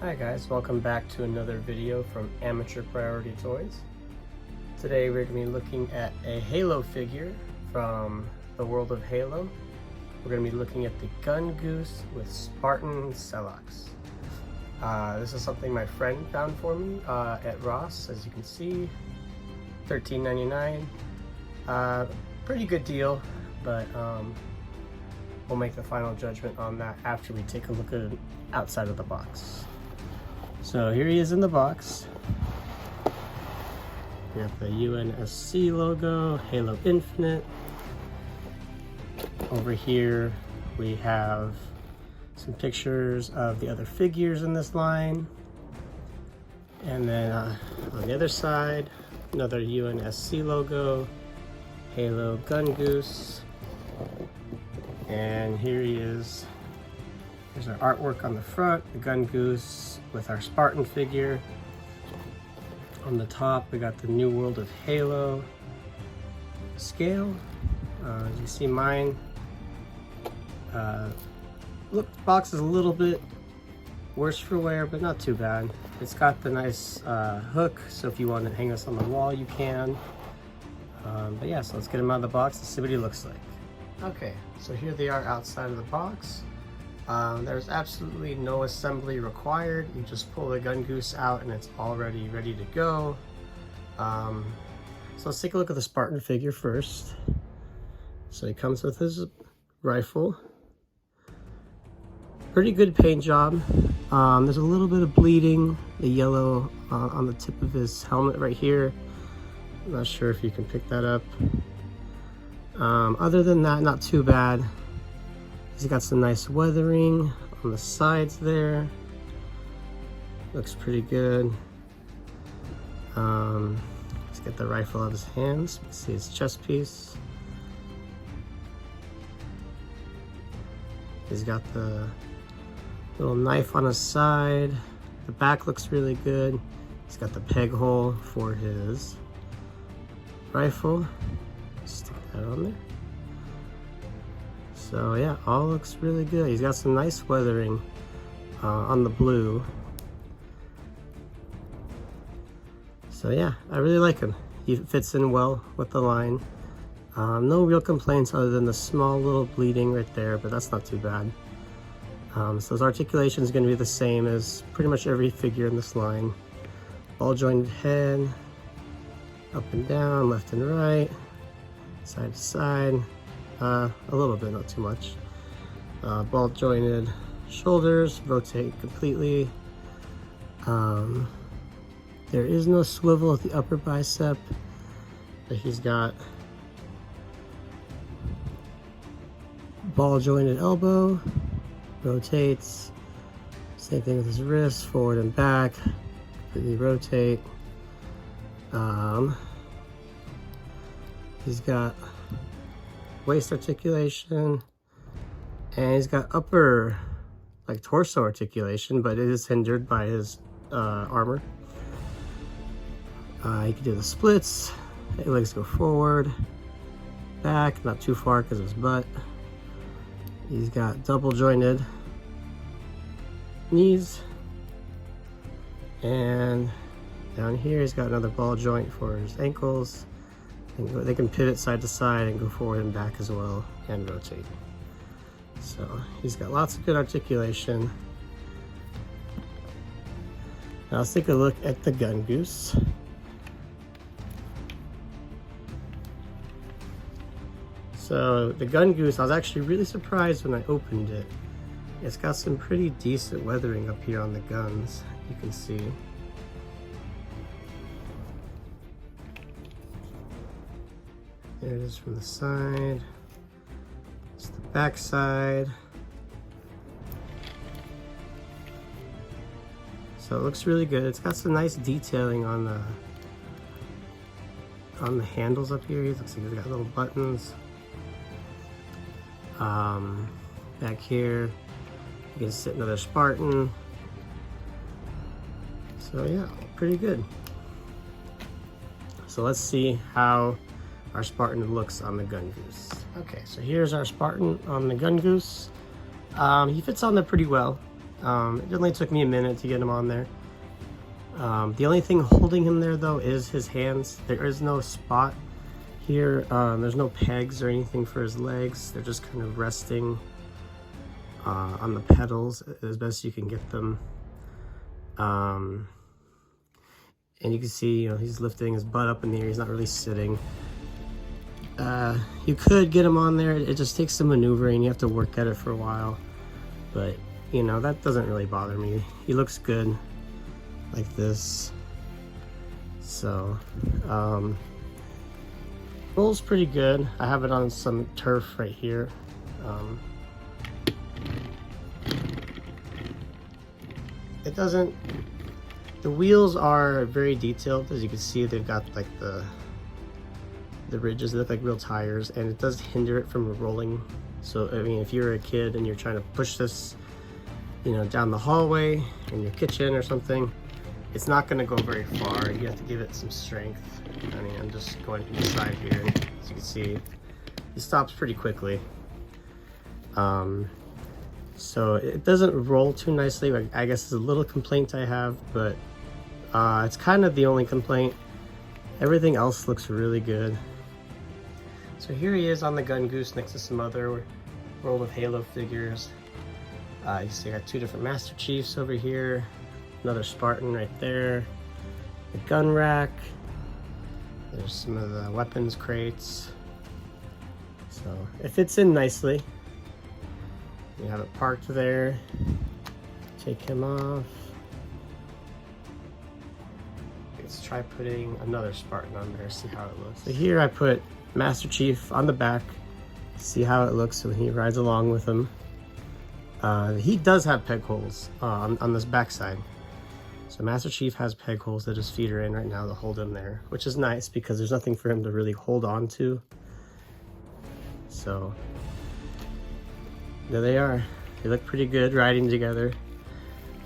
Hi guys, welcome back to another video from Amateur Priority Toys. Today we're going to be looking at a Halo figure from the world of Halo. We're going to be looking at the Gungoose with Spartan Celox. This is something my friend found for me at Ross, as you can see, $13.99. Pretty good deal, but we'll make the final judgment on that after we take a look at it outside of the box. So here he is in the box. We have the UNSC logo, Halo Infinite. Over here we have some pictures of the other figures in this line. And then on the other side, another UNSC logo, Halo Gungoose. And here he is. There's our artwork on the front, the Gungoose with our Spartan figure. On the top, we got the New World of Halo scale. As you see mine, look, the box is a little bit worse for wear, but not too bad. It's got the nice hook, so if you want to hang this on the wall, you can. But yeah, so let's get him out of the box and see what he looks like. Okay, so here they are outside of the box. There's absolutely no assembly required. You just pull the Gungoose out and it's already ready to go. So let's take a look at the Spartan figure first. So he comes with his rifle. Pretty good paint job. There's a little bit of bleeding, the yellow on the tip of his helmet right here. I'm not sure if you can pick that up. Other than that, not too bad. He's got some nice weathering on the sides there. Looks pretty good. Let's get the rifle out of his hands. Let's see his chest piece. He's got the little knife on his side. The back looks really good. He's got the peg hole for his rifle. Stick that on there. So yeah, all looks really good. He's got some nice weathering on the blue. So yeah, I really like him. He fits in well with the line. No real complaints other than the small little bleeding right there, but that's not too bad. So his articulation is going to be the same as pretty much every figure in this line. Ball jointed head, up and down, left and right, side to side. A little bit, not too much. Ball jointed shoulders, rotate completely. There is no swivel at the upper bicep, but he's got ball jointed elbow, rotates. Same thing with his wrists, forward and back, completely rotate. He's got waist articulation, and he's got upper, like torso articulation, but it is hindered by his armor. He can do the splits. His legs go forward, back, not too far because of his butt. He's got double jointed knees, and down here he's got another ball joint for his ankles. They can pivot side to side and go forward and back as well, and rotate. So he's got lots of good articulation. Now let's take a look at the Gungoose. So the Gungoose, I was actually really surprised when I opened it. It's got some pretty decent weathering up here on the guns, you can see. There it is from the side. It's the back side. So it looks really good. It's got some nice detailing on the handles up here. It looks like it's got little buttons. Back here, you can sit another Spartan. So yeah, pretty good. So let's see how our Spartan looks on the Gungoose. Okay, so here's our Spartan on the Gungoose. He fits on there pretty well. It only took me a minute to get him on there. The only thing holding him there though is his hands. There is no spot here. There's no pegs or anything for his legs. They're just kind of resting on the pedals as best you can get them. And you can see, you know, he's lifting his butt up in the air. He's not really sitting. You could get him on there. It just takes some maneuvering. You have to work at it for a while. But, you know, that doesn't really bother me. He looks good like this. So, rolls pretty good. I have it on some turf right here. It doesn't, the wheels are very detailed. As you can see, they've got like the ridges. They look like real tires, and it does hinder it from rolling. So I mean, if you're a kid and you're trying to push this, you know, down the hallway in your kitchen or something, it's not going to go very far. You have to give it some strength. I mean, I'm just going inside here. As you can see, he stops pretty quickly. So it doesn't roll too nicely. I guess it's a little complaint I have, but it's kind of the only complaint. Everything else looks really good. So here he is on the Gungoose next to some other World of Halo figures. You see I got two different Master Chiefs over here, another Spartan right there, the gun rack, there's some of the weapons crates. So it fits in nicely. You have it parked there. Take him off. Let's try putting another Spartan on there, see how it looks. So here I put Master Chief on the back, see how it looks when he rides along with him. He does have peg holes on this back side. So Master Chief has peg holes that his feet are in right now to hold him there, which is nice because there's nothing for him to really hold on to. So there they are. They look pretty good riding together.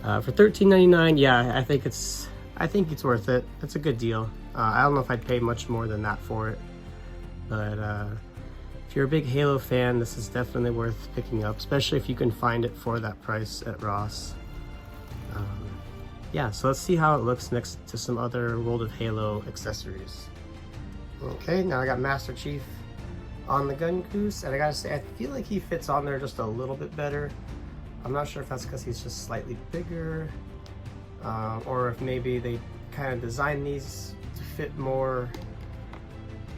For $13.99, yeah, I think it's worth it. It's a good deal. I don't know if I'd pay much more than that for it, but if you're a big Halo fan, this is definitely worth picking up, especially if you can find it for that price at Ross. Yeah, so let's see how it looks next to some other World of Halo accessories. Okay, now I got Master Chief on the Gungoose, and I gotta say, I feel like he fits on there just a little bit better. I'm not sure if that's because he's just slightly bigger, or if maybe they kind of designed these to fit more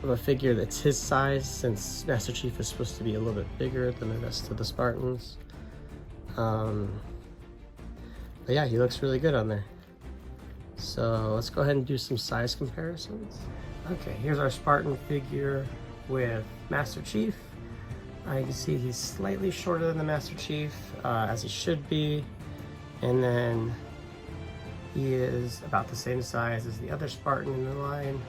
of a figure that's his size, since Master Chief is supposed to be a little bit bigger than the rest of the Spartans. But yeah, he looks really good on there. So let's go ahead and do some size comparisons. Okay, here's our Spartan figure with Master Chief. You can see he's slightly shorter than the Master Chief, as he should be. And then he is about the same size as the other Spartan in the line.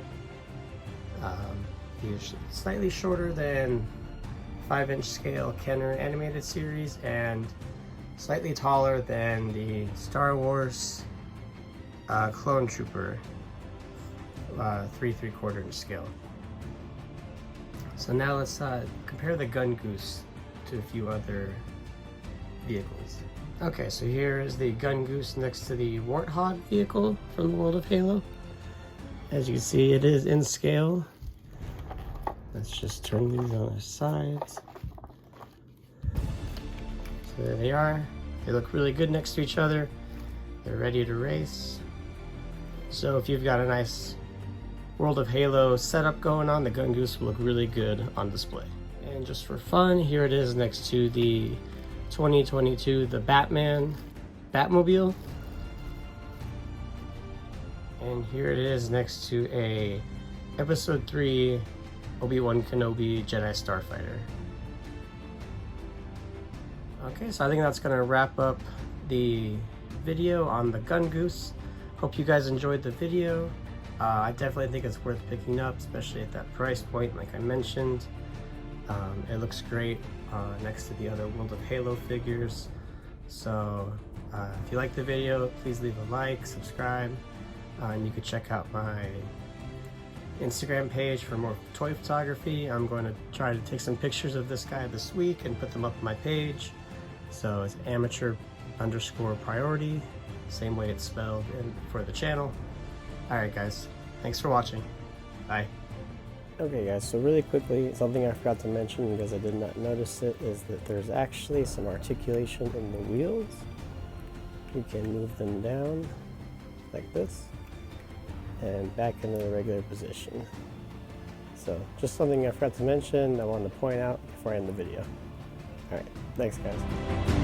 He is slightly shorter than 5-inch scale Kenner animated series, and slightly taller than the Star Wars Clone Trooper 3 3/4 inch scale. So now let's compare the Gungoose to a few other vehicles. Okay, so here is the Gungoose next to the Warthog vehicle from the World of Halo. As you can see, it is in scale. Let's just turn these on their sides. So there they are. They look really good next to each other. They're ready to race. So if you've got a nice World of Halo setup going on, the Gungoose will look really good on display. And just for fun, here it is next to the 2022 the Batmobile. And here it is next to a Episode 3 Obi-Wan Kenobi Jedi Starfighter. Okay, so I think that's gonna wrap up the video on the Gungoose. Hope you guys enjoyed the video. I definitely think it's worth picking up, especially at that price point, like I mentioned. It looks great next to the other World of Halo figures. So if you like the video, please leave a like, subscribe, and you can check out my Instagram page for more toy photography. I'm going to try to take some pictures of this guy this week and put them up on my page. So it's amateur _priority, same way it's spelled for the channel. Alright guys, thanks for watching. Bye. Okay guys, so really quickly, something I forgot to mention because I did not notice it is that there's actually some articulation in the wheels. You can move them down like this and back into the regular position. So just something I forgot to mention, I wanted to point out before I end the video. Alright, thanks guys.